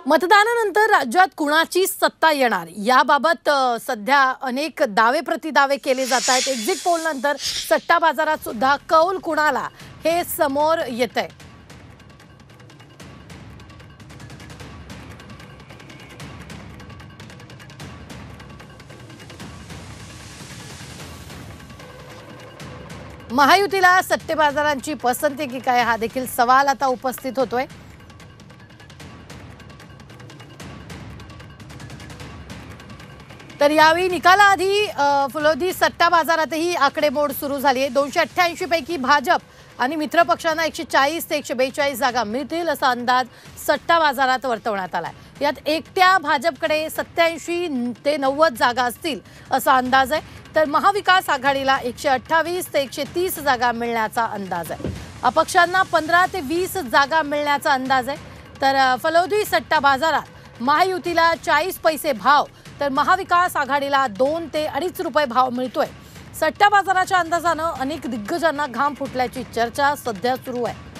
मतदानानंतर राज्यात कुणाची सत्ता येणार याबाबत सध्या अनेक दावे प्रतिदावे केले जात आहेत। एक्झिट पोल नंतर सट्टा बाजारात सुद्धा कौल कुणाला हे समोर येतंय। महायुतीला सट्टे बाजारांची पसंती की काय हा देखील सवाल आता उपस्थित होतोय। तर यावेळी निकालाआधी फुलोदी सट्टा बाजारातही आकडेमोड सुरू झाली आहे। 288 पैकी भाजप आणि मित्र पक्षांना 140 ते 142 जागा मिळतील असा अंदाज सट्टा बाजारात वर्तवण्यात आलाय। यात एकट्या भाजपकडे 87 ते 90 जागा असतील असा अंदाज आहे। तर महाविकास आघाडीला 128 ते 130 जागा मिळण्याचा अंदाज आहे। अपक्षांना 15 ते 20 जागा मिळण्याचा अंदाज आहे। तर फलोदी सट्टा बाजारात महायुतीला 40 पैसे भाव तर महाविकास आघाडीला 2 ते 2.5 रुपये भाव मिळतोय। सट्टा बाजाराच्या अंदाजानं अनेक दिग्गजांना घाम फुटल्याची चर्चा सध्या सुरू आहे।